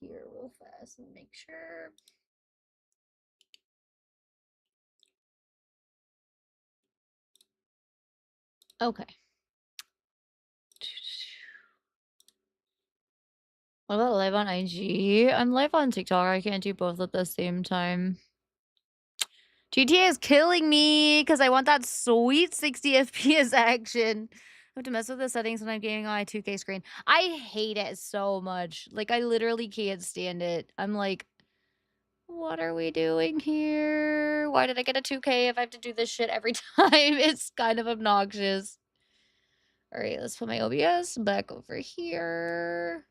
here real fast and make sure. Okay. What about live on IG? I'm live on TikTok. I can't do both at the same time. GTA is killing me because I want that sweet 60 FPS action. I have to mess with the settings when I'm gaming on my 2K screen. I hate it so much. Like, I literally can't stand it. I'm like, what are we doing here? Why did I get a 2K if I have to do this shit every time? It's kind of obnoxious. All right, let's put my OBS back over here.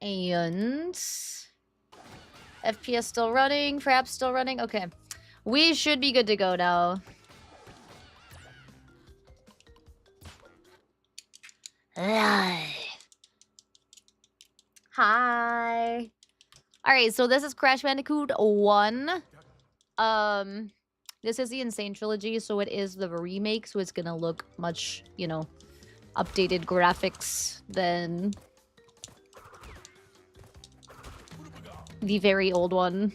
And FPS still running, Fraps still running. Okay, we should be good to go now. Live. Hi. All right, so this is Crash Bandicoot 1. This is the Insane Trilogy, so it is the remake, so it's gonna look much, you know, updated graphics than the very old one.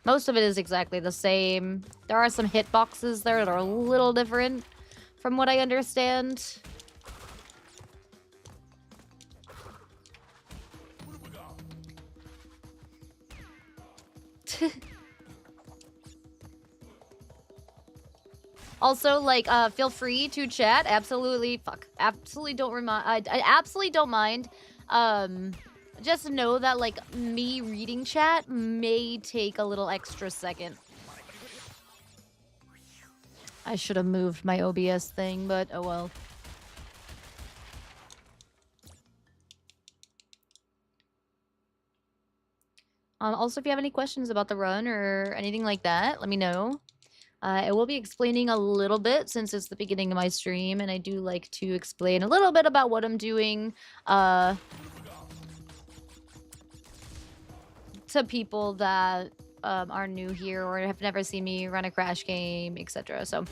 Most of it is exactly the same. There are some hitboxes there that are a little different from what I understand. Also, like, feel free to chat. Absolutely, absolutely don't I absolutely don't mind. Just know that, like, me reading chat may take a little extra second. I should have moved my OBS thing, but oh well. Also, if you have any questions about the run or anything like that, let me know. I will be explaining a little bit since it's the beginning of my stream, and I do like to explain a little bit about what I'm doing to people that are new here or have never seen me run a Crash game, etc. So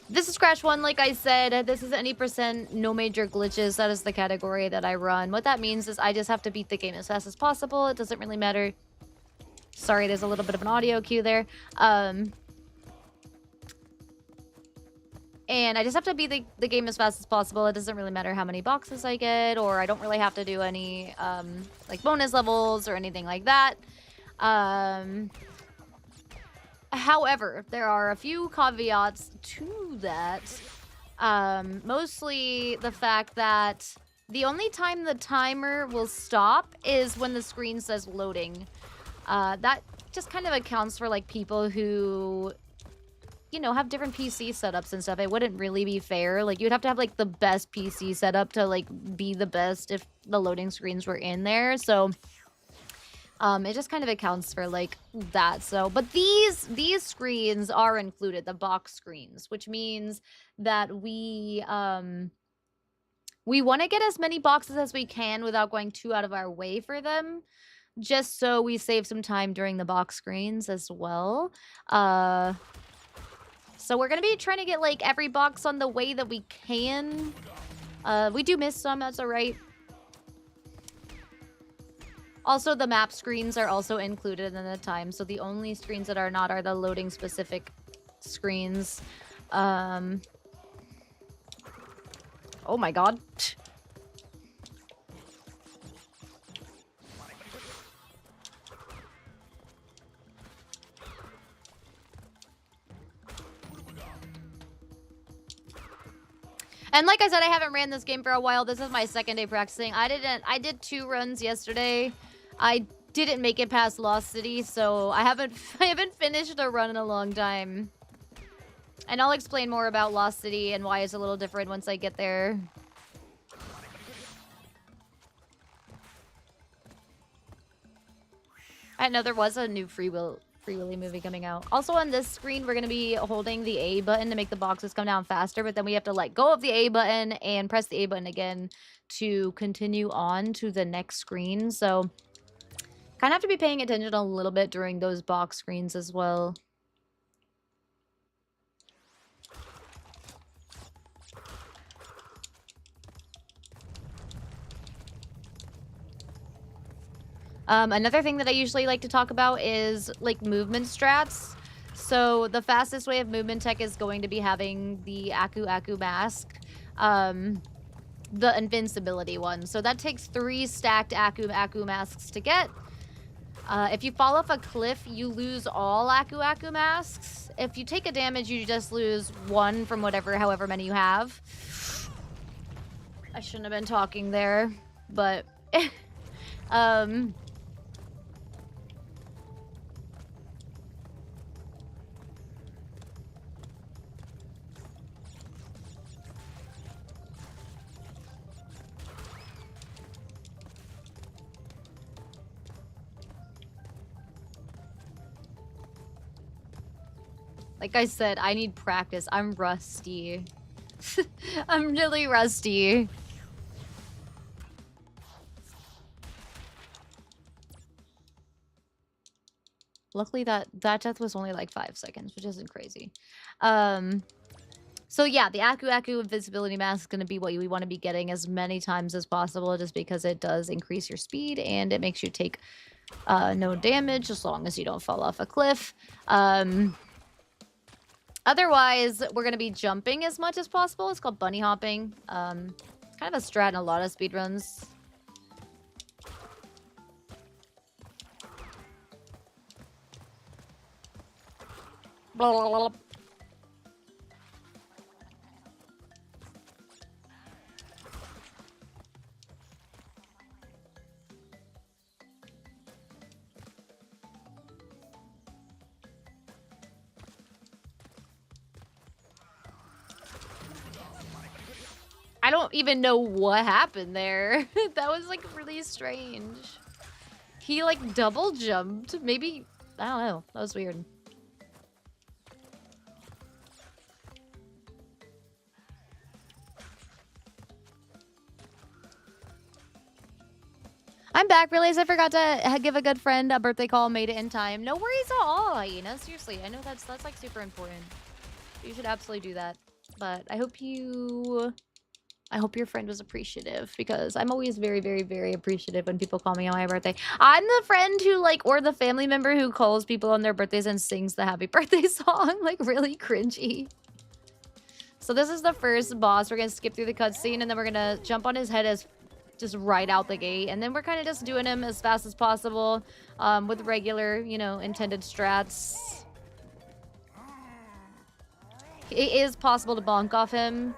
this is Crash 1, like I said. This is any percent, no major glitches. That is the category that I run. What that means is I just have to beat the game as fast as possible. It doesn't really matter. Sorry, there's a little bit of an audio cue there. And I just have to beat the game as fast as possible. It doesn't really matter how many boxes I get, or I don't really have to do any, like, bonus levels or anything like that. However, there are a few caveats to that. Mostly the fact that the only time the timer will stop is when the screen says loading. That just kind of accounts for, like, people who, you know, have different PC setups and stuff. It wouldn't really be fair. Like, you'd have to have, like, the best PC setup to, like, be the best if the loading screens were in there. So it just kind of accounts for, like, that. So, but these screens are included, the box screens, which means that we want to get as many boxes as we can without going too out of our way for them, just so we save some time during the box screens as well. So we're gonna be trying to get, like, every box on the way that we can. We do miss some, that's alright. Also, the map screens are also included in the time, so the only screens that are not are the loading specific screens. Oh my god. And like I said, I haven't ran this game for a while. This is my second day practicing. I did 2 runs yesterday. I didn't make it past Lost City, so I haven't finished a run in a long time. And I'll explain more about Lost City and why it's a little different once I get there. I know there was a new Free Willy movie coming out. Also on this screen, we're going to be holding the A button to make the boxes come down faster, but then we have to let go of the A button and press the A button again to continue on to the next screen. So kind of have to be paying attention a little bit during those box screens as well. Another thing that I usually like to talk about is, like, movement strats. So the fastest way of movement tech is going to be having the Aku Aku mask, the invincibility one. So that takes 3 stacked Aku Aku masks to get. If you fall off a cliff, you lose all Aku Aku masks. If you take a damage, you just lose 1 from however many you have. I shouldn't have been talking there, but like I said, I need practice. I'm rusty. I'm really rusty. Luckily that death was only like 5 seconds, which isn't crazy. So yeah, the Aku Aku invisibility mask is going to be what we want to be getting as many times as possible, just because it does increase your speed and it makes you take no damage as long as you don't fall off a cliff. Otherwise, we're going to be jumping as much as possible. It's called bunny hopping. Kind of a strat in a lot of speedruns. Blah, blah, blah. I don't even know what happened there. That was, like, really strange. He, like, double jumped. Maybe... I don't know. That was weird. I'm back. Realized I forgot to give a good friend a birthday call. Made it in time. No worries at all, Hyena. Seriously, I know that's like super important. You should absolutely do that. But I hope your friend was appreciative, because I'm always very, very, very appreciative when people call me on my birthday. I'm the friend who, like, or the family member who calls people on their birthdays and sings the happy birthday song. Like, really cringy. So this is the first boss. We're gonna skip through the cutscene, and then we're gonna jump on his head as just right out the gate, and then we're kind of just doing him as fast as possible with regular, you know, intended strats. It is possible to bonk off him.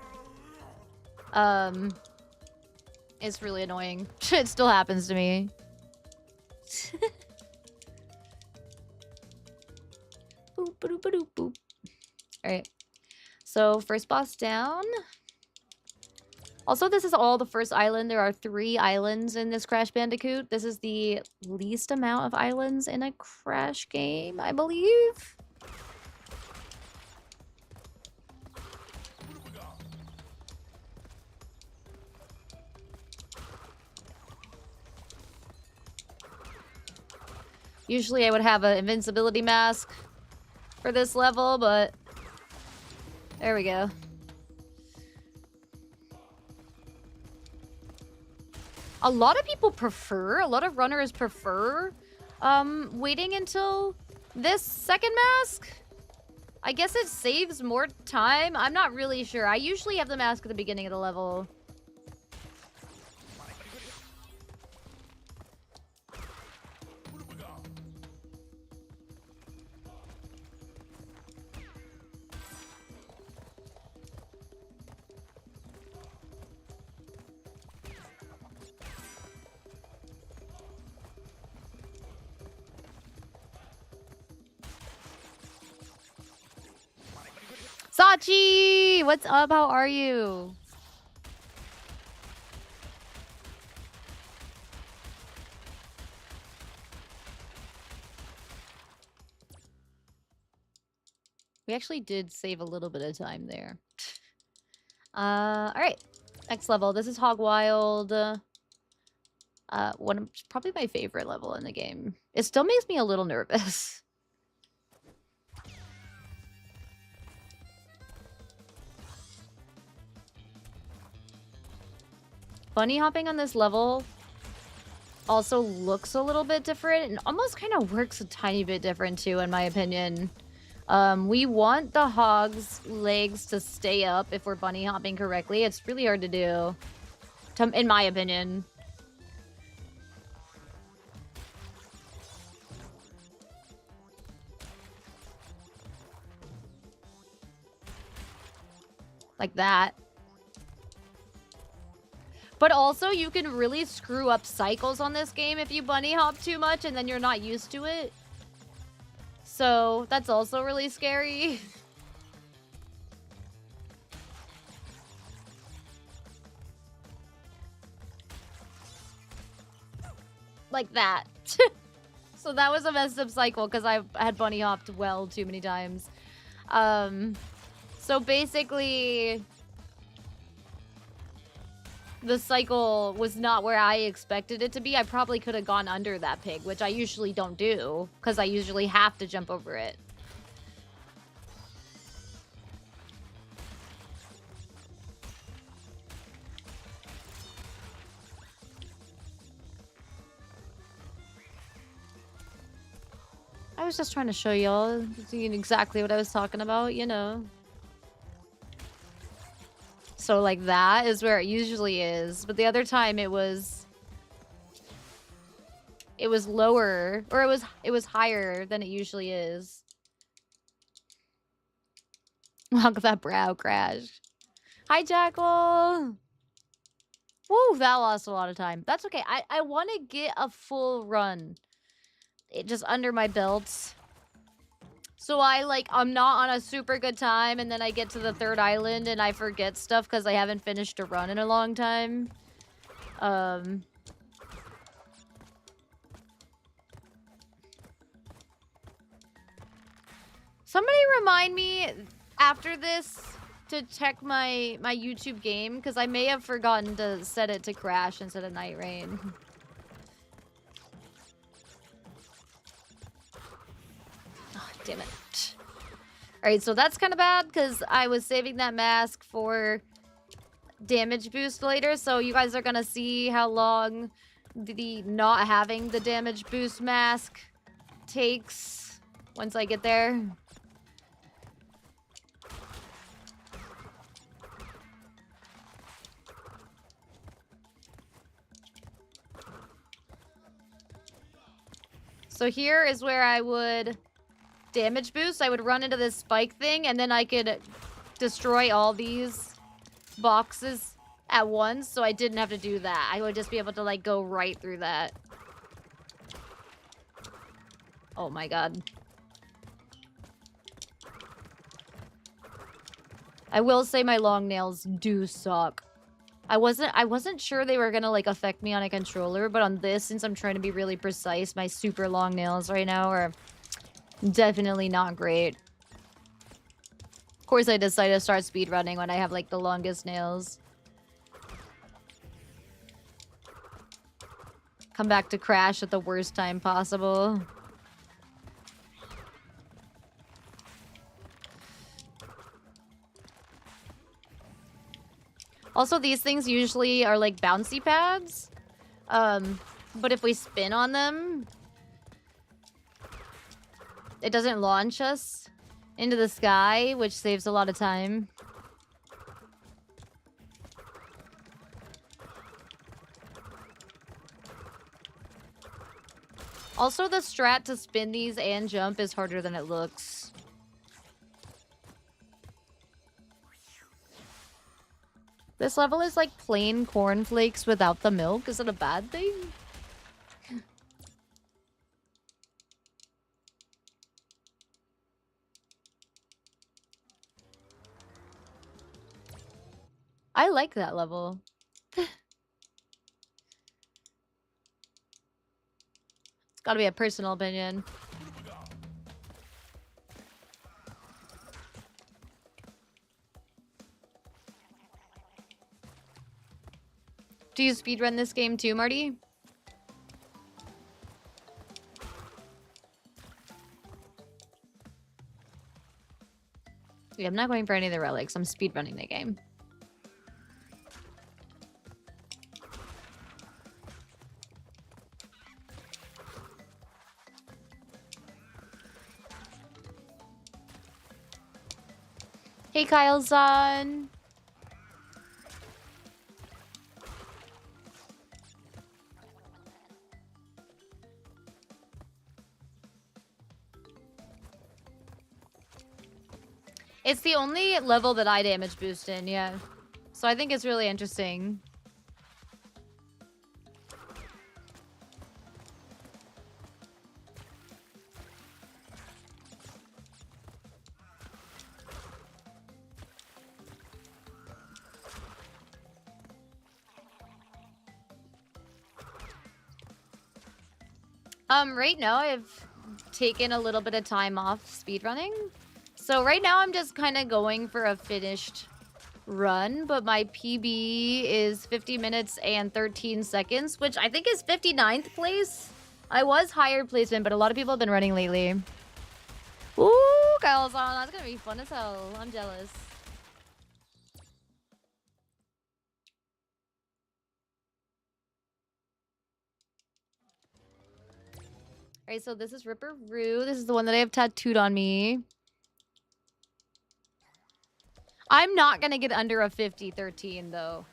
It's really annoying. It still happens to me. Boop, boop, boop, boop. All right. So first boss down. Also, this is all the first island. There are 3 islands in this Crash Bandicoot. This is the least amount of islands in a Crash game, I believe. Usually I would have an invincibility mask for this level, but there we go. A lot of runners prefer waiting until this second mask. I guess it saves more time. I'm not really sure. I usually have the mask at the beginning of the level. Sachi! What's up? How are you? We actually did save a little bit of time there. Alright. Next level. This is Hog Wild. Probably my favorite level in the game. It still makes me a little nervous. Bunny hopping on this level also looks a little bit different and almost kind of works a tiny bit different too, in my opinion. We want the hog's legs to stay up if we're bunny hopping correctly. It's really hard to do, in my opinion. Like that. But also, you can really screw up cycles on this game if you bunny hop too much and then you're not used to it. So, that's also really scary. Like that. So that was a messed up cycle because I had bunny hopped well too many times. So basically, the cycle was not where I expected it to be. I probably could have gone under that pig, which I usually don't do because I usually have to jump over it. I was just trying to show y'all exactly what I was talking about, you know. So like that is where it usually is, but the other time it was lower, or it was higher than it usually is. Look at that brow crash. Hi, Jackal. Woo, that lost a lot of time. That's okay. I want to get a full run. It just under my belt. So I'm not on a super good time, and then I get to the third island and I forget stuff because I haven't finished a run in a long time. Somebody remind me after this to check my YouTube game, because I may have forgotten to set it to crash instead of night rain. Oh, damn it. Alright, so that's kind of bad, because I was saving that mask for damage boost later, so you guys are gonna see how long the not having the damage boost mask takes once I get there. So here is where I would damage boost. I would run into this spike thing, and then I could destroy all these boxes at once, so I didn't have to do that. I would just be able to, like, go right through that. Oh my god. I will say my long nails do suck. I wasn't sure they were gonna, like, affect me on a controller, but on this, since I'm trying to be really precise, my super long nails right now are definitely not great. Of course, I decided to start speedrunning when I have, like, the longest nails. Come back to crash at the worst time possible. Also, these things usually are like bouncy pads. But if we spin on them, it doesn't launch us into the sky, which saves a lot of time. Also, the strat to spin these and jump is harder than it looks. This level is like plain cornflakes without the milk. Is it a bad thing? I like that level. It's gotta be a personal opinion. Do you speedrun this game too, Marty? Yeah, I'm not going for any of the relics. I'm speedrunning the game. Hey, Kyle-san. It's the only level that I damage boost in, yeah. So I think it's really interesting. Right now I've taken a little bit of time off speedrunning. So right now I'm just kind of going for a finished run, but my PB is 50 minutes and 13 seconds, which I think is 59th place. I was higher placement, but a lot of people have been running lately. Ooh, Kyle-san, that's gonna be fun as hell. I'm jealous. Alright, so this is Ripper Roo. This is the one that I have tattooed on me. I'm not gonna get under a 50-13 though.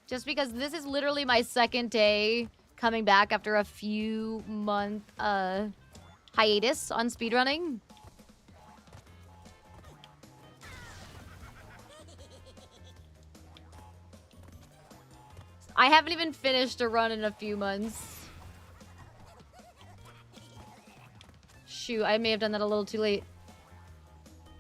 Just because this is literally my second day coming back after a few month hiatus on speedrunning. I haven't even finished a run in a few months. Shoot, I may have done that a little too late.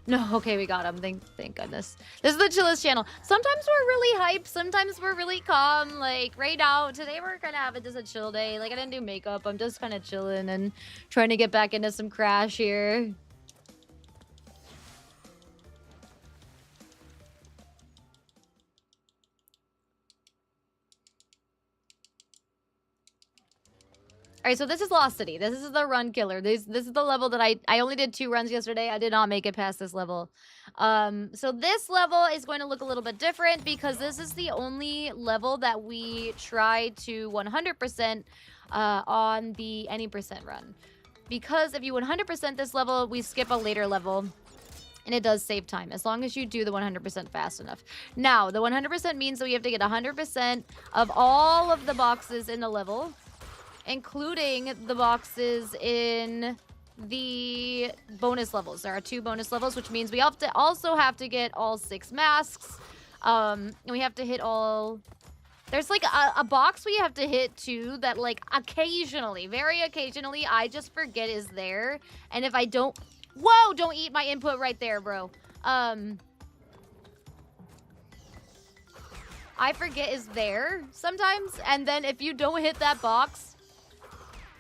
No, okay, we got him. Thank goodness. This is the chillest channel. Sometimes we're really hyped. Sometimes we're really calm. Like, right now, today we're gonna have just a chill day. Like, I didn't do makeup. I'm just kind of chilling and trying to get back into some Crash here. Alright, so this is Lost City. This is the run killer. This is the level that I only did 2 runs yesterday. I did not make it past this level. So this level is going to look a little bit different because this is the only level that we try to 100% on the any percent run. Because if you 100% this level, we skip a later level. And it does save time, as long as you do the 100% fast enough. Now, the 100% means that we have to get 100% of all of the boxes in the level, including the boxes in the bonus levels. There are 2 bonus levels, which means we also have to get all 6 masks. And we have to hit all... There's like a box we have to hit too that like occasionally, very occasionally, I just forget is there. And if I don't... Whoa! Don't eat my input right there, bro. I forget is there sometimes. And then if you don't hit that box,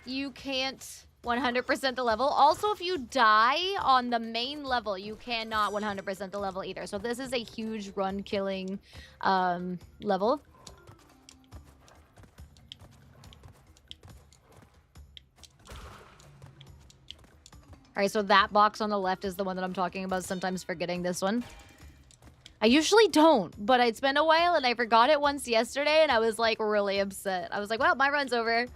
you can't 100% the level. Also, if you die on the main level, you cannot 100% the level either. So this is a huge run killing level. Alright, so that box on the left is the one that I'm talking about, sometimes forgetting this one. I usually don't, but it's been a while and I forgot it once yesterday and I was like really upset. I was like, well, my run's over.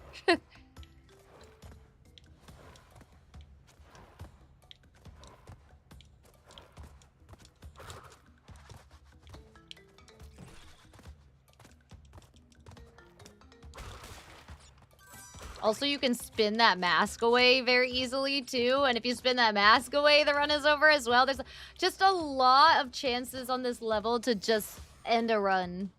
Also, you can spin that mask away very easily, too. And if you spin that mask away, the run is over as well. There's just a lot of chances on this level to just end a run.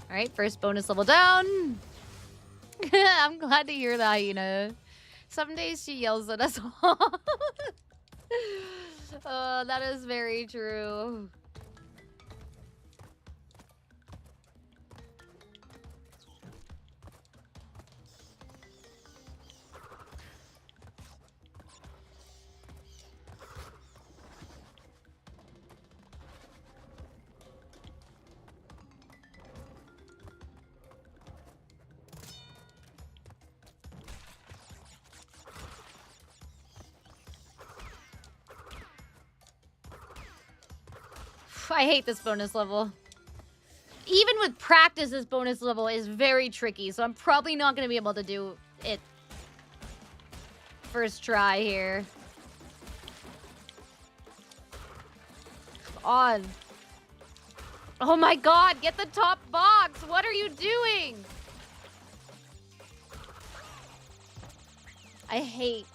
Alright, first bonus level down. I'm glad to hear that, Hyena. Some days she yells at us all. Oh, that is very true. I hate this bonus level. even with practice, this bonus level is very tricky, so I'm probably not going to be able to do it first try here. Come on. Oh my god, get the top box! What are you doing? I hate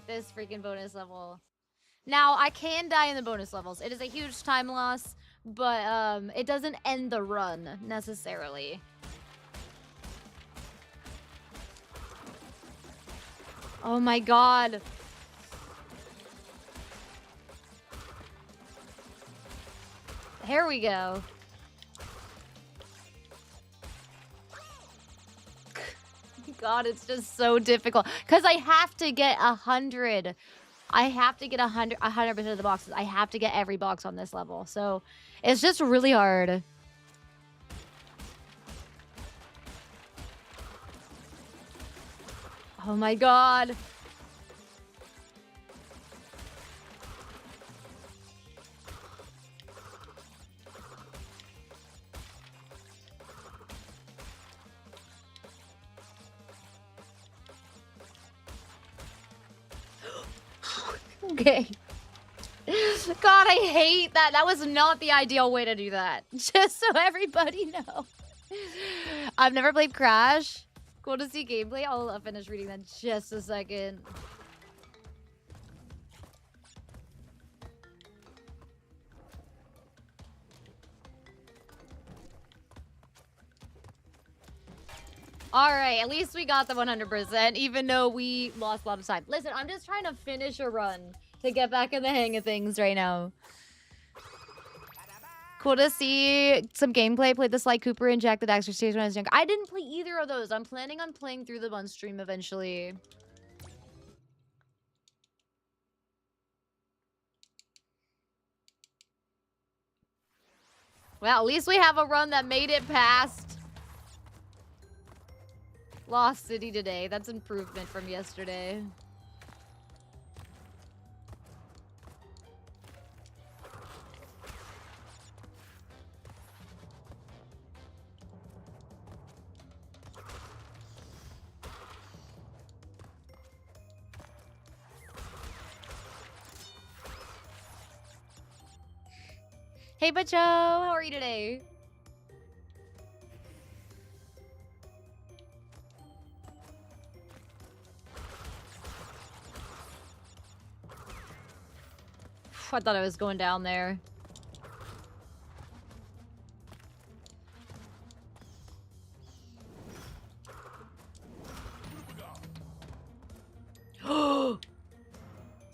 this freaking bonus level. Now, I can die in the bonus levels. It is a huge time loss, but it doesn't end the run, necessarily. Oh my god. Here we go. God, it's just so difficult. Because I have to get 100. I have to get 100% of the boxes. I have to get every box on this level. So, it's just really hard. Oh my god. Okay. God, I hate that. That was not the ideal way to do that. Just so everybody knows. I've never played Crash. Cool to see gameplay. I'll finish reading that in just a second. Alright, at least we got the 100%, even though we lost a lot of time. Listen, I'm just trying to finish a run to get back in the hang of things right now. Cool to see some gameplay. Played the Sly Cooper and Jack the Daxter stage when I was younger. I didn't play either of those. I'm planning on playing through them on stream eventually. Well, at least we have a run that made it past Lost City today. That's improvement from yesterday. Hey, Bacho, how are you today? I thought I was going down there.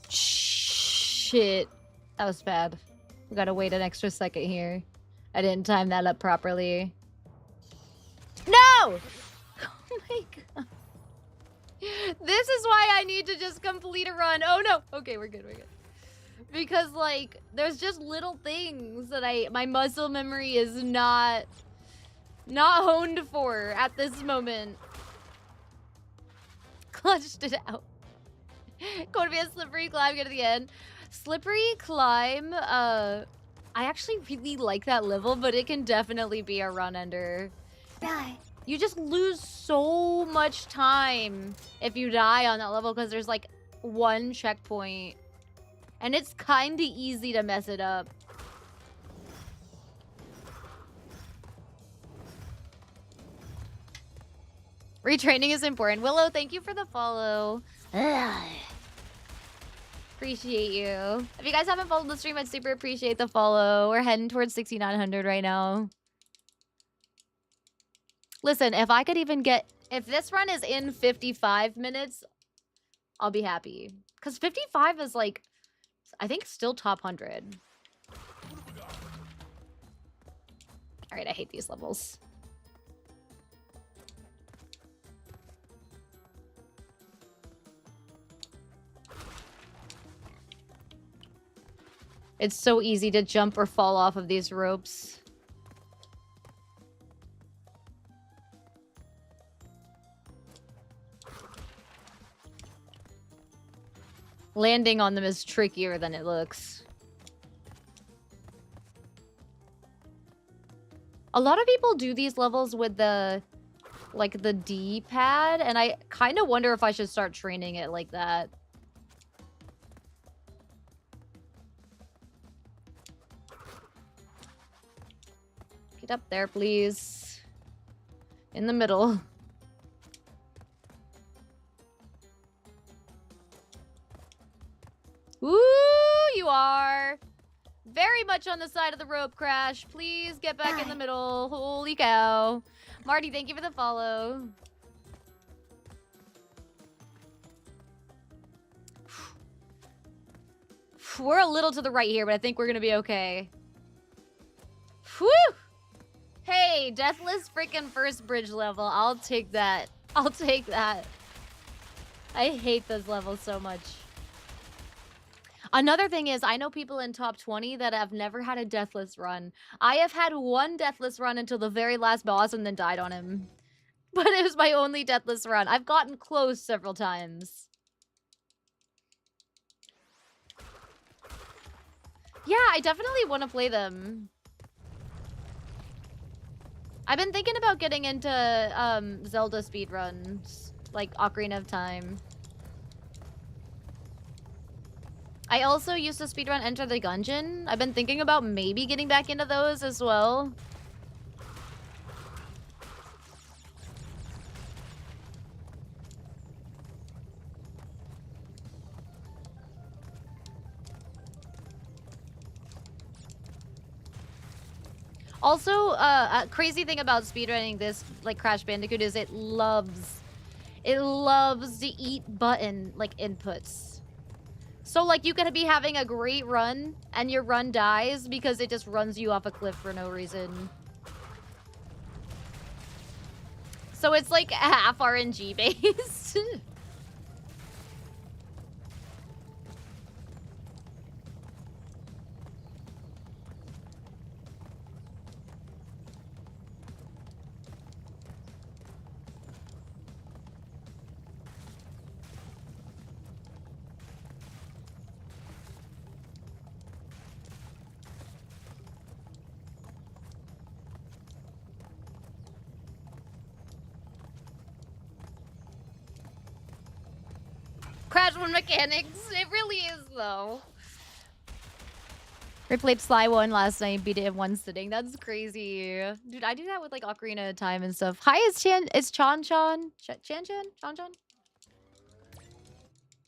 Shit. That was bad. We gotta wait an extra second here. I didn't time that up properly. No! Oh my god. This is why I need to just complete a run. Oh no! Okay, we're good, we're good. Because, like, there's just little things that my muscle memory is not honed for at this moment. Clutched it out. Going to be a slippery climb, get to the end. Slippery climb, I actually really like that level, but it can definitely be a run ender. Die. You just lose so much time if you die on that level because there's like one checkpoint. And it's kind of easy to mess it up. Retraining is important. Willow, thank you for the follow. Appreciate you. If you guys haven't followed the stream, I'd super appreciate the follow. We're heading towards 6,900 right now. Listen, if I could even get... If this run is in 55 minutes, I'll be happy. Because 55 is like... I think still top 100. Alright, I hate these levels. It's so easy to jump or fall off of these ropes. Landing on them is trickier than it looks. A lot of people do these levels with the, like, the D-pad, and I kind of wonder if I should start training it like that. Get up there, please. In the middle. Woo, you are. Very much on the side of the rope, Crash. Please get back in the middle. Holy cow. Marty, thank you for the follow. We're a little to the right here, but I think we're gonna be okay. Whew! Hey, deathless freaking first bridge level. I'll take that. I'll take that. I hate those levels so much. Another thing is, I know people in top 20 that have never had a deathless run. I have had one deathless run until the very last boss and then died on him. But it was my only deathless run. I've gotten close several times. Yeah, I definitely want to play them. I've been thinking about getting into Zelda speedruns, like Ocarina of Time. I also used to speedrun Enter the Gungeon. I've been thinking about maybe getting back into those as well. Also, a crazy thing about speedrunning this, like, Crash Bandicoot is it loves to eat button, like, inputs. So, like, you could be having a great run, and your run dies because it just runs you off a cliff for no reason. So it's, like, half RNG based. Crash One mechanics. It really is, though. We played Sly 1 last night, beat it in one sitting. That's crazy. Dude, I do that with, like, Ocarina of Time and stuff. Hi, it's Chan. It's Chan Chan? Chan Chan? Chan Chan?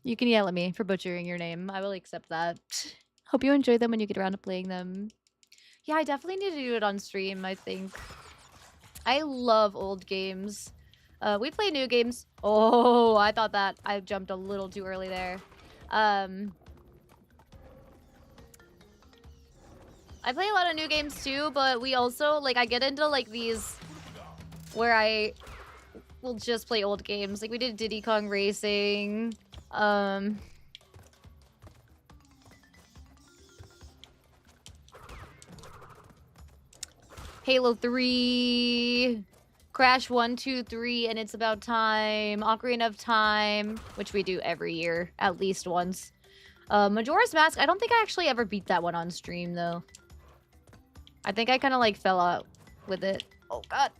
You can yell at me for butchering your name. I will accept that. Hope you enjoy them when you get around to playing them. Yeah, I definitely need to do it on stream, I think. I love old games. We play new games. Oh, I thought that I jumped a little too early there. I play a lot of new games too, but we also, like, I get into, like, these where I will just play old games. Like, we did Diddy Kong Racing. Halo 3. Crash 1, 2, 3, and It's About Time. Ocarina of Time, which we do every year, at least once. Majora's Mask, I don't think I actually ever beat that one on stream, though. I think I kind of, like, fell out with it. Oh, God.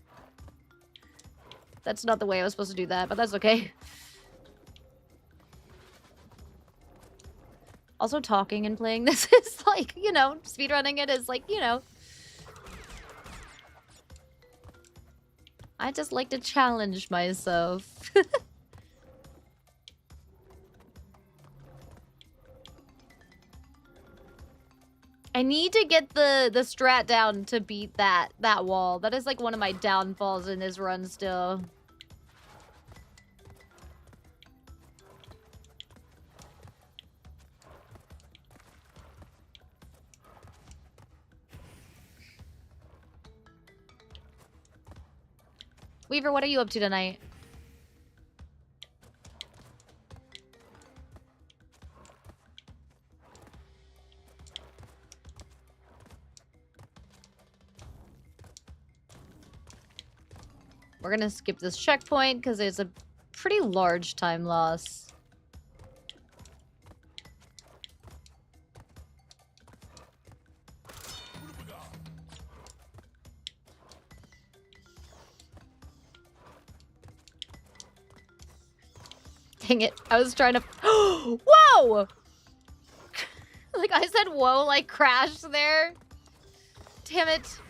That's not the way I was supposed to do that, but that's okay. Also, talking and playing this is, like, you know, speedrunning it is, like, you know. I just like to challenge myself. I need to get the strat down to beat that wall. That is, like, one of my downfalls in this run still. Weaver, what are you up to tonight? We're gonna skip this checkpoint because it's a pretty large time loss. Dang it. I was trying to... Whoa! Like, I said whoa, like, crashed there. Damn it.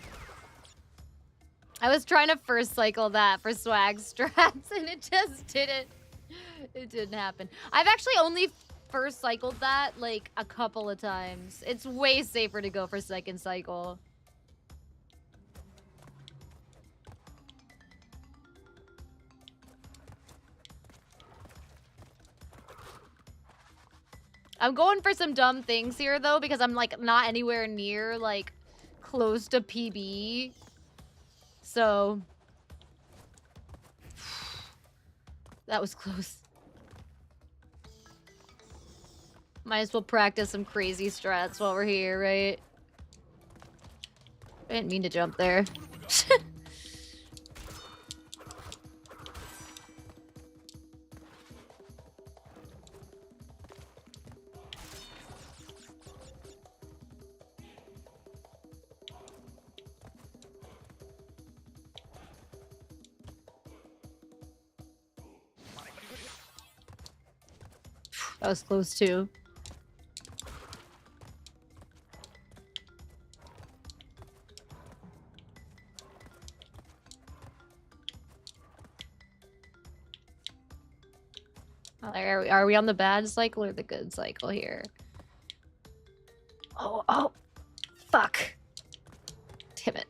I was trying to first cycle that for swag strats, and it just didn't. It didn't happen. I've actually only first cycled that, like, a couple of times. It's way safer to go for second cycle. I'm going for some dumb things here, though, because I'm, like, not anywhere near, like, close to PB. So... that was close. Might as well practice some crazy strats while we're here, right? I didn't mean to jump there. That was close, too. Are we on the bad cycle or the good cycle here? Oh, fuck. Damn it.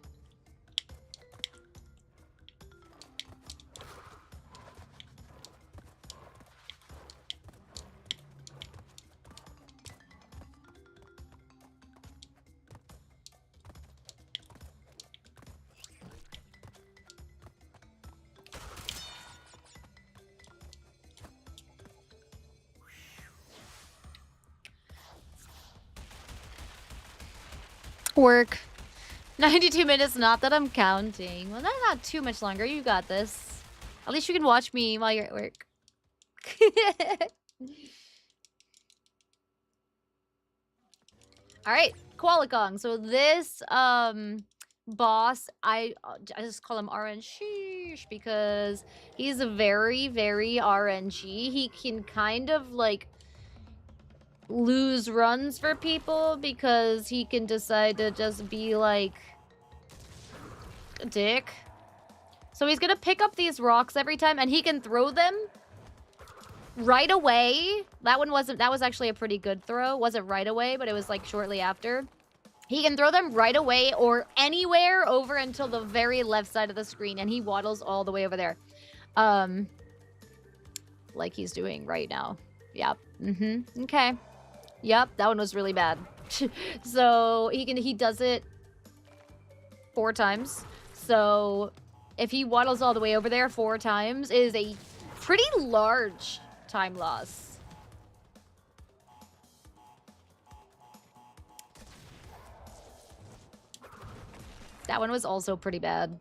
Work. 92 minutes, not that I'm counting. Well, that's not too much longer. You got this. At least you can watch me while you're at work. Alright, Qualicong. So this, boss, I just call him RNG because he's very, very RNG. He can kind of, like, lose runs for people because he can decide to just be, like, a dick. So he's gonna pick up these rocks every time, and he can throw them right away. That was actually a pretty good throw. It wasn't right away, but it was, like, shortly after. He can throw them right away or anywhere over until the very left side of the screen, and he waddles all the way over there. Like he's doing right now. Yep. Okay. Yep, that one was really bad. So he does it 4 times. So if he waddles all the way over there 4 times, it is a pretty large time loss. That one was also pretty bad.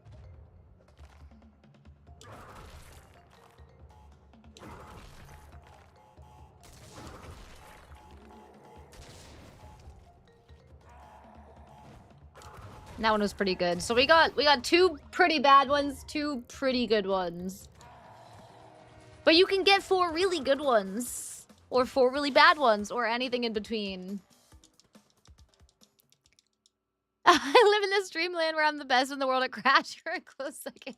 That one was pretty good. So we got 2 pretty bad ones, 2 pretty good ones. But you can get 4 really good ones. Or 4 really bad ones. Or anything in between. I live in this dreamland where I'm the best in the world at Crash for a close second.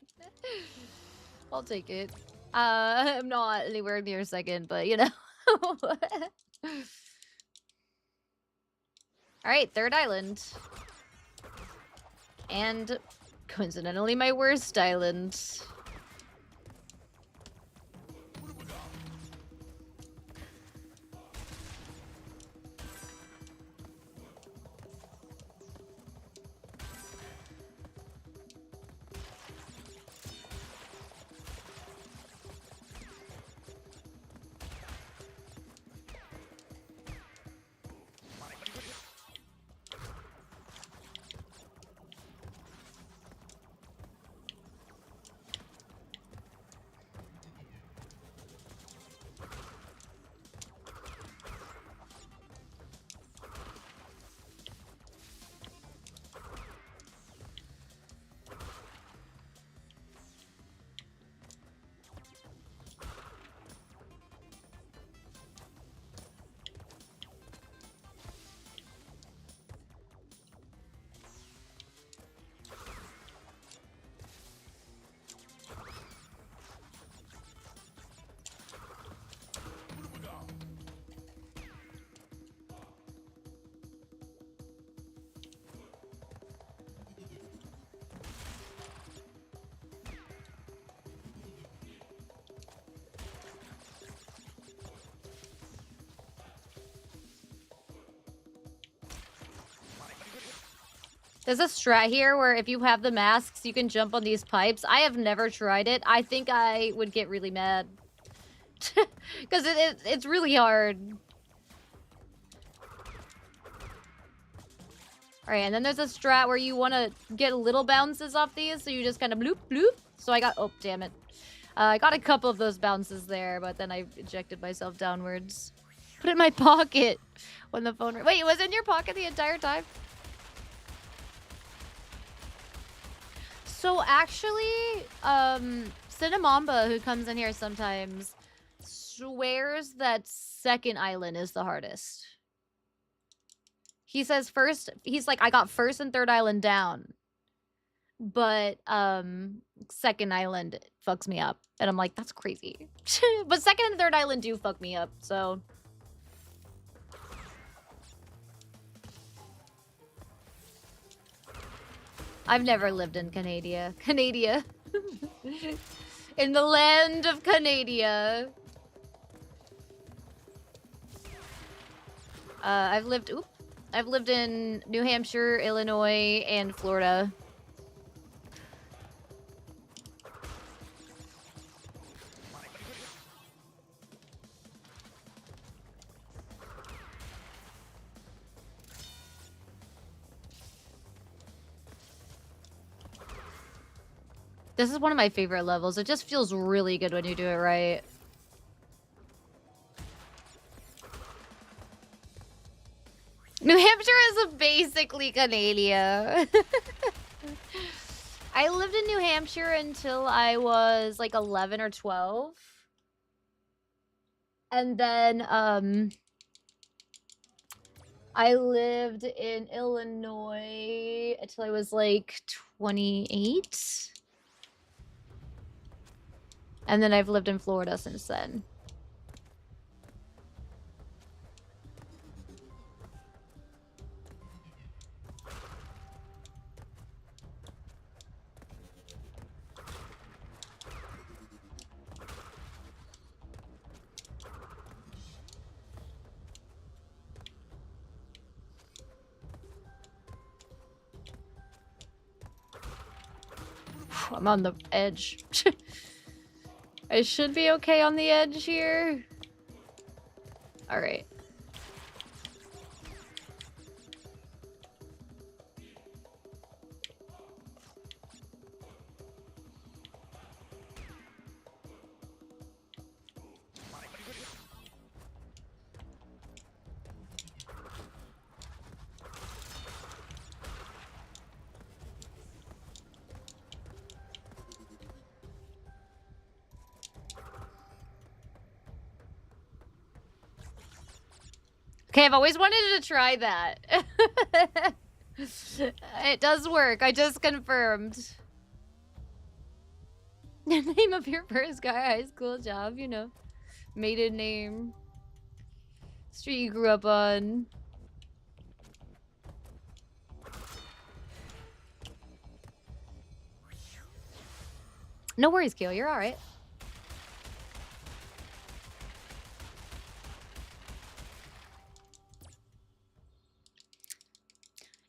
I'll take it. I'm not anywhere near second, but you know. Alright, 3rd island. And coincidentally, my worst island. There's a strat here where if you have the masks, you can jump on these pipes. I have never tried it. I think I would get really mad. Because it's really hard. Alright, and then there's a strat where you want to get little bounces off these, so you just kind of bloop, bloop. So I got... Oh, damn it. I got a couple of those bounces there, but then I ejected myself downwards. Put it in my pocket when the phone... Wait, it was in your pocket the entire time? So actually, Cinnamomba, who comes in here sometimes, swears that second island is the hardest. He says first, he's like, I got first and third island down. But, second island fucks me up. And I'm like, that's crazy. But second and third island do fuck me up, so... I've never lived in Canada. In the land of Canada. I've lived in New Hampshire, Illinois, and Florida. This is one of my favorite levels. It just feels really good when you do it right. New Hampshire is basically Canada. I lived in New Hampshire until I was like 11 or 12. And then I lived in Illinois until I was like 28. And then I've lived in Florida since then. I'm on the edge. I should be okay on the edge here. All right. Okay, I've always wanted to try that. It does work. I just confirmed. The name of your first guy, high school job, you know. Maiden name. Street you grew up on. No worries, Kale. You're all right.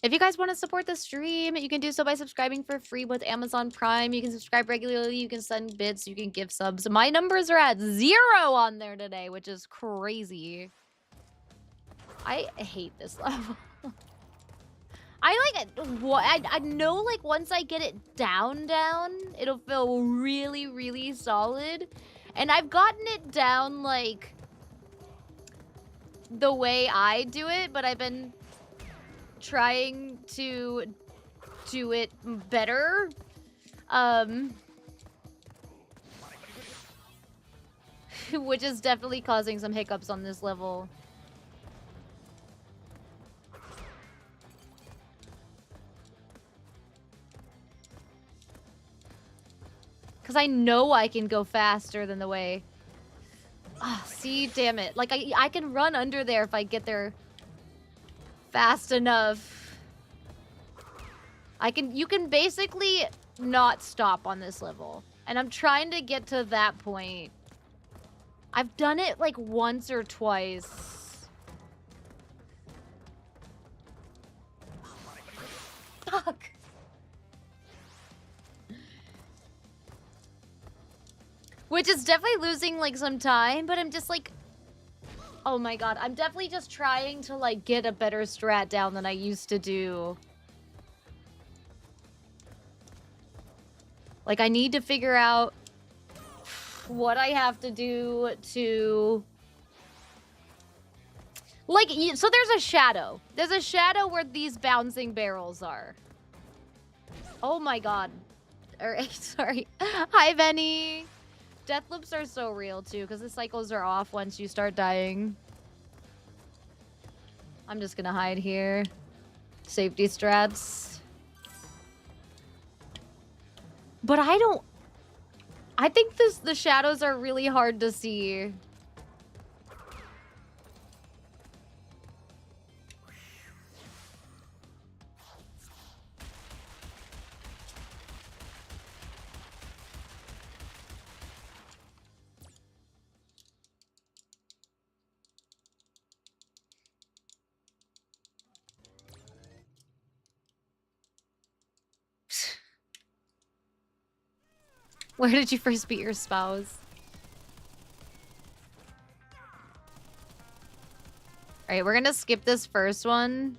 If you guys want to support the stream, you can do so by subscribing for free with Amazon Prime. You can subscribe regularly, you can send bits, you can give subs. My numbers are at 0 on there today, which is crazy. I hate this level. I like it. I know, like, once I get it down, it'll feel really, really solid. And I've gotten it down, like, the way I do it, but I've been trying to do it better. Which is definitely causing some hiccups on this level. Because I know I can go faster than the way... Ah, see, damn it. Like, I can run under there if I get there fast enough. You can basically not stop on this level. And I'm trying to get to that point. I've done it like once or twice. Fuck. Which is definitely losing, like, some time, but I'm just, like... Oh my god, I'm definitely just trying to, like, get a better strat down than I used to do. Like, I need to figure out what I have to do to... Like, so there's a shadow. There's a shadow where these bouncing barrels are. Oh my god. Alright, sorry. Hi, Benny. Death loops are so real, too, because the cycles are off once you start dying. I'm just gonna hide here. Safety strats. But I don't... I think the shadows are really hard to see. Where did you first meet your spouse? Alright, we're gonna skip this first one.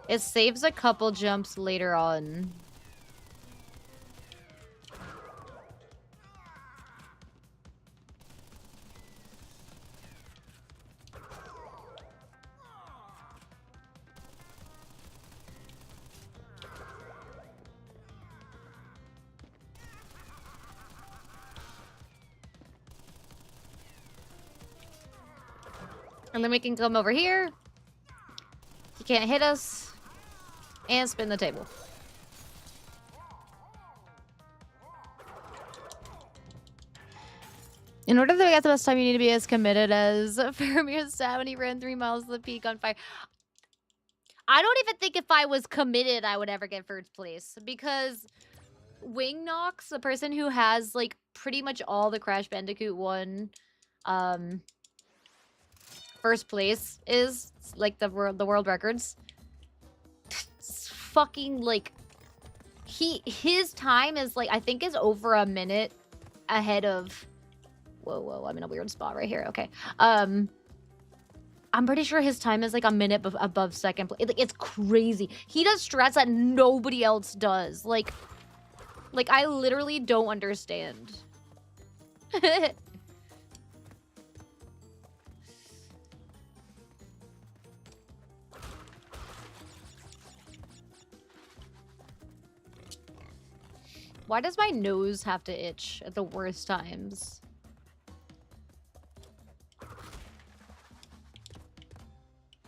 It saves a couple jumps later on. And then we can come over here. He can't hit us. And spin the table. In order to get the best time, you need to be as committed as Faramir Stab when he ran 3 miles to the peak on fire. I don't even think if I was committed, I would ever get first place. Because Wing Knox, the person who has, like, pretty much all the Crash Bandicoot 1 first place is, like, the world records. It's fucking, like... His time is, like, I think is over a minute ahead of... Whoa, I'm in a weird spot right here. Okay. I'm pretty sure his time is, like, a minute above second place. Like, it's crazy. He does strats that nobody else does. Like, I literally don't understand. Why does my nose have to itch at the worst times?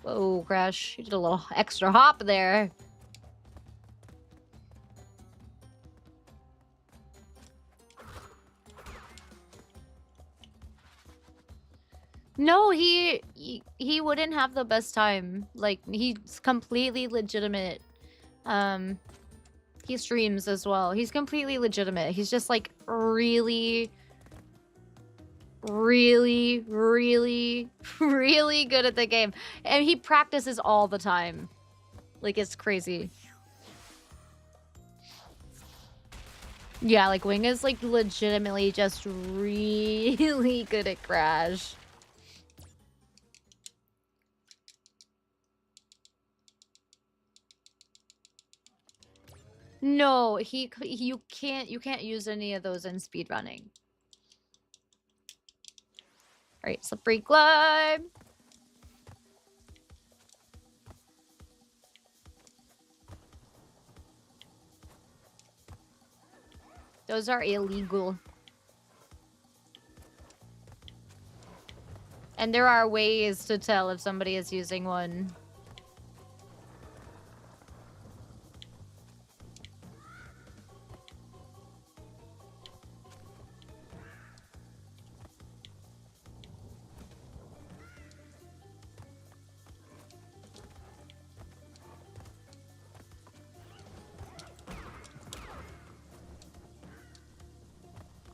Whoa, Crash. You did a little extra hop there. No, he wouldn't have the best time. Like, he's completely legitimate. He streams as well. He's completely legitimate. He's just, like, really, really, really, really good at the game. And he practices all the time. Like, it's crazy. Yeah, like, Wing is, like, legitimately just really good at Crash. No, you can't use any of those in speedrunning. Alright, slippery climb. Those are illegal. And there are ways to tell if somebody is using one.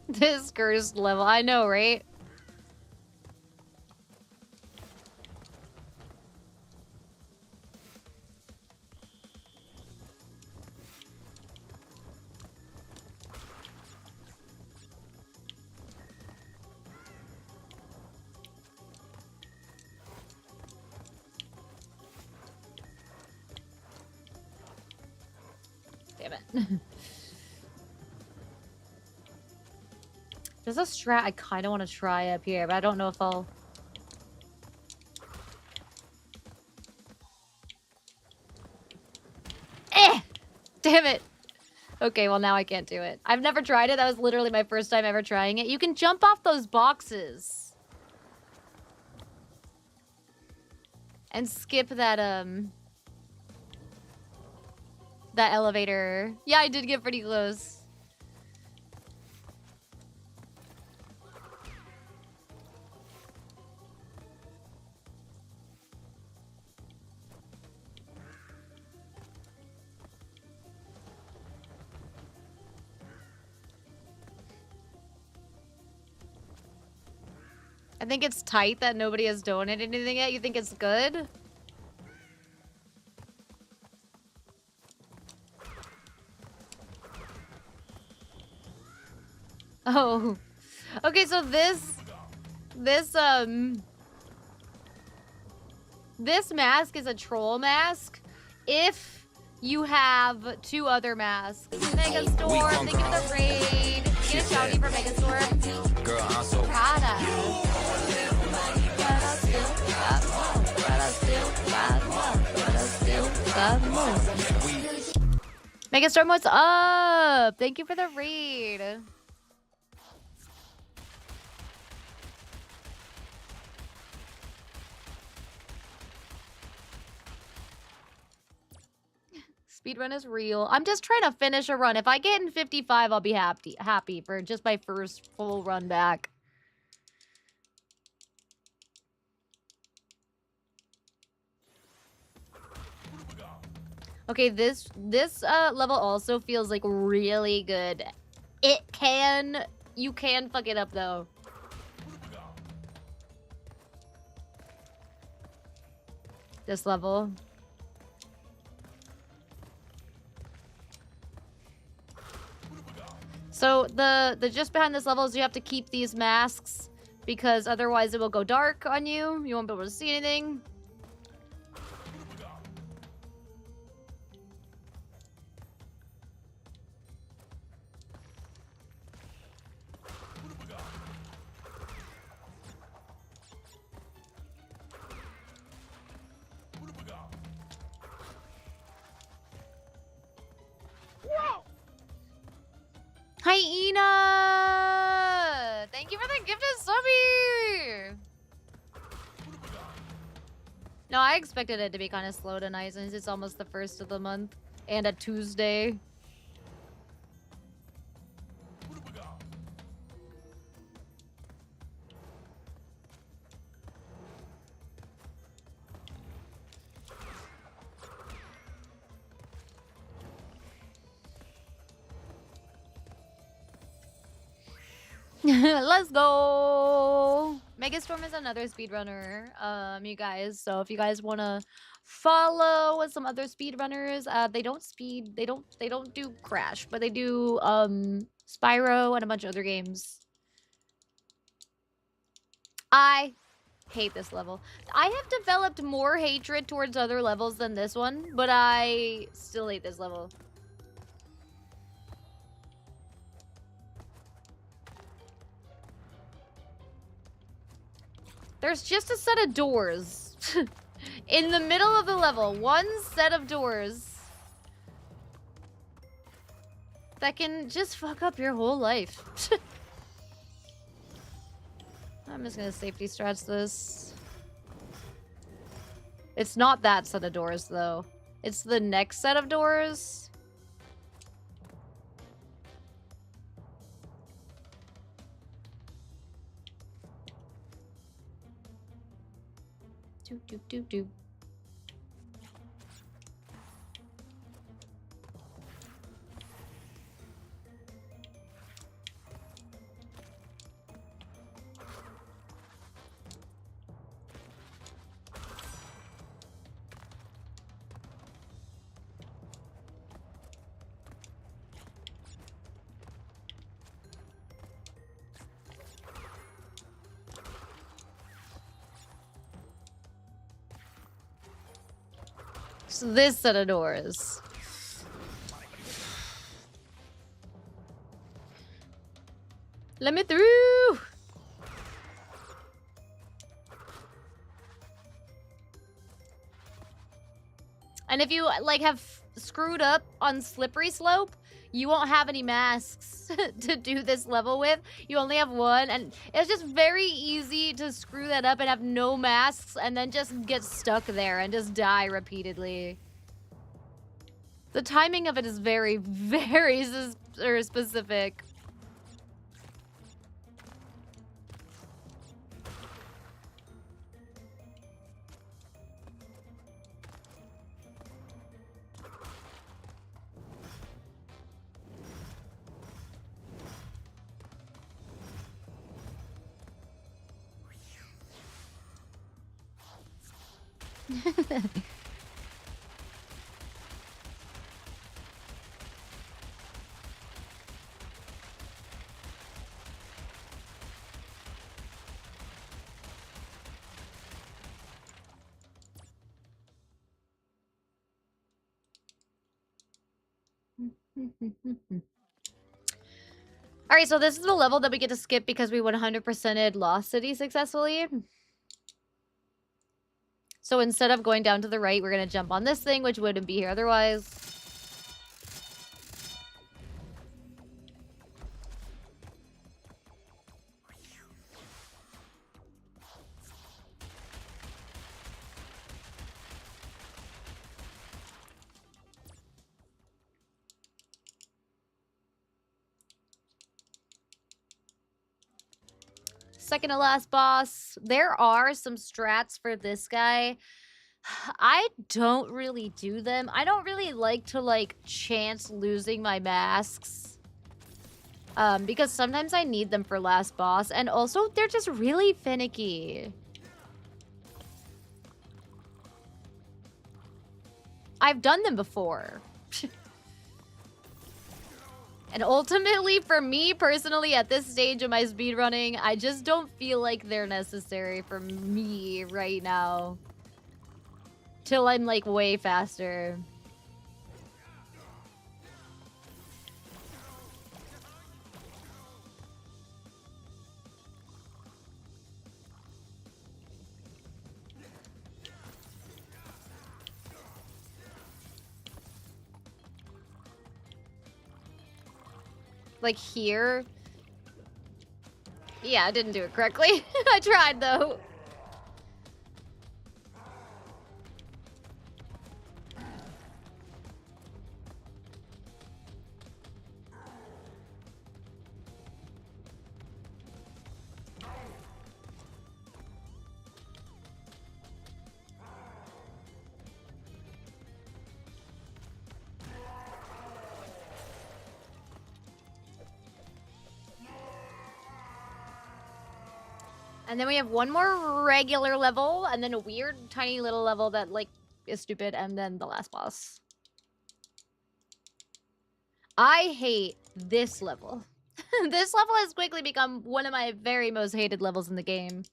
This cursed level. I know, right? Damn it. There's a strat I kind of want to try up here, but I don't know if I'll... Damn it. Okay, well now I can't do it. I've never tried it. That was literally my first time ever trying it. You can jump off those boxes. And skip that, that elevator. Yeah, I did get pretty close. I think it's tight that nobody has donated anything yet. You think it's good? Oh. Okay, so this mask is a troll mask if you have 2 other masks. Mega Store, thank you for the raid. Get a shouty for Mega Store. Girl, I'm so proud of. Mega Storm, what's up? Thank you for the raid. Speedrun is real. I'm just trying to finish a run. If I get in 55, I'll be happy for just my first full run back. Okay, this level also feels like really good. You can fuck it up though. This level. So the just behind this level is you have to keep these masks because otherwise it will go dark on you. You won't be able to see anything. Hyena! Thank you for the gifted subby! No, I expected it to be kind of slow tonight since it's almost the first of the month. And a Tuesday. Let's go. Megastorm is another speedrunner, you guys. So if you guys want to follow with some other speedrunners, they don't do Crash, but they do Spyro and a bunch of other games. I hate this level. I have developed more hatred towards other levels than this one, but I still hate this level. There's just a set of doors. In the middle of the level. One set of doors. That can just fuck up your whole life. I'm just gonna safety stretch this. It's not that set of doors, though. It's the next set of doors. Do. So this set of doors. Let me through! And if you, like, have screwed up on Slippery Slope, you won't have any masks to do this level with. You only have one, and it's just very easy to screw that up and have no masks and then just get stuck there and just die repeatedly. The timing of it is very, very specific. All right, so this is the level that we get to skip because we 100%ed Lost City successfully. So instead of going down to the right, we're going to jump on this thing, which wouldn't be here otherwise. Second to last boss. There are some strats for this guy. I don't really do them. I don't really like to, like, chance losing my masks. Because sometimes I need them for last boss. And also, they're just really finicky. I've done them before. And ultimately, for me personally, at this stage of my speedrunning, I just don't feel like they're necessary for me right now. Till I'm, like, way faster. Like here. Yeah, I didn't do it correctly. I tried though. And then we have one more regular level, and then a weird tiny little level that, like, is stupid, and then the last boss. I hate this level. This level has quickly become one of my very most hated levels in the game.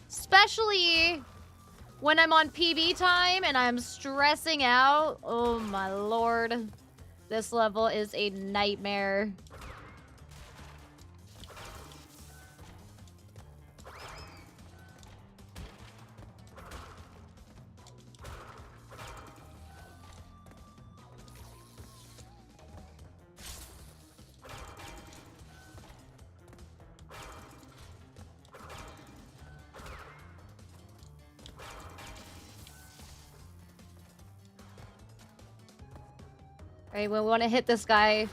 Especially when I'm on PB time and I'm stressing out. Oh my lord. This level is a nightmare. Alright, we want to hit this guy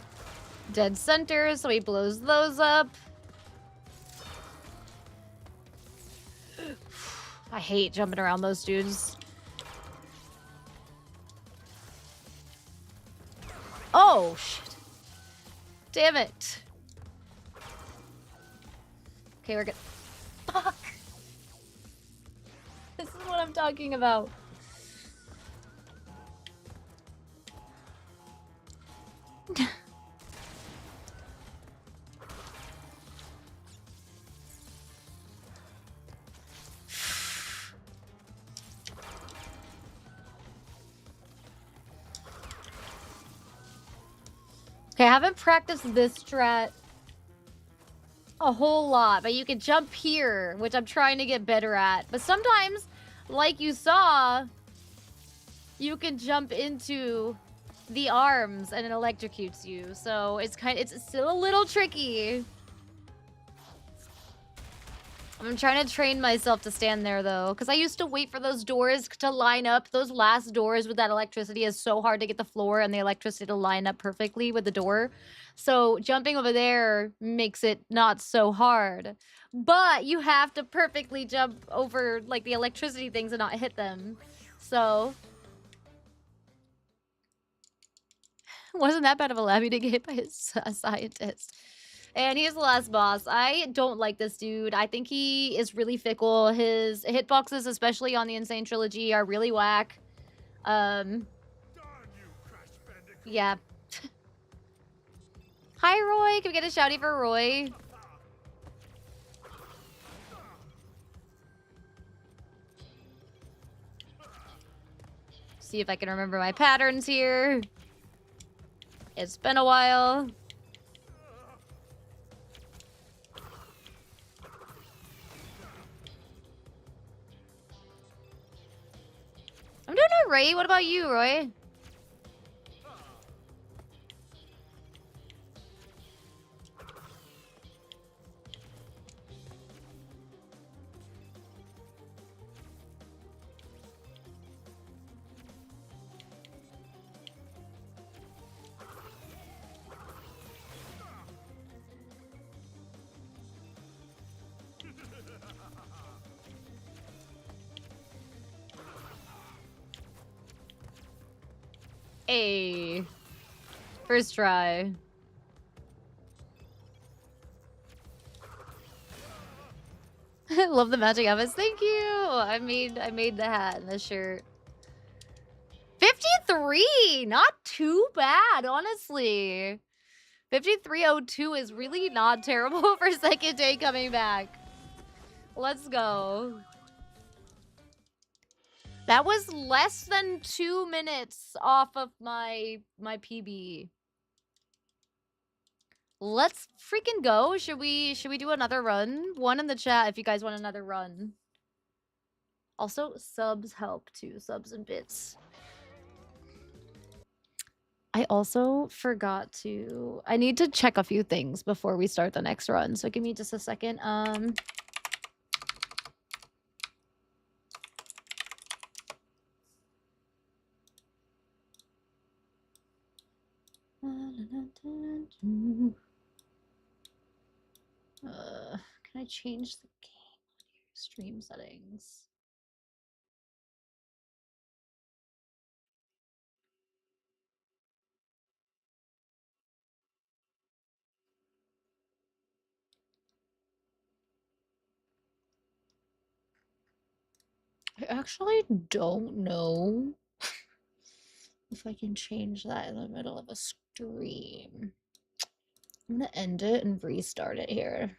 dead center, so he blows those up. I hate jumping around those dudes. Oh, shit. Damn it. Okay, we're good. Fuck. This is what I'm talking about. Okay, I haven't practiced this strat a whole lot, but you can jump here, which I'm trying to get better at. But sometimes, like you saw, you can jump into the arms and it electrocutes you. So it's still a little tricky. I'm trying to train myself to stand there, though, because I used to wait for those doors to line up. Those last doors with that electricity is so hard to get the floor and the electricity to line up perfectly with the door. So jumping over there makes it not so hard. But you have to perfectly jump over, like, the electricity things and not hit them. So wasn't that bad of a labby to get hit by a scientist. And he's the last boss. I don't like this dude. I think he is really fickle. His hitboxes, especially on the Insane Trilogy, are really whack. Yeah. Hi, Roy. Can we get a shouty for Roy? See if I can remember my patterns here. It's been a while. I'm doing alright. What about you, Roy? Hey. First try. Love the magic outfits. Thank you. I made the hat and the shirt. 53! Not too bad, honestly. 5302 is really not terrible for second day coming back. Let's go. That was less than 2 minutes off of my PB. Let's freaking go. Should we do another run? One in the chat if you guys want another run. Also, subs help too. Subs and bits. I also forgot to... I need to check a few things before we start the next run. So give me just a second. Can I change the game on your stream settings? I actually don't know if I can change that in the middle of a stream. I'm gonna end it and restart it here.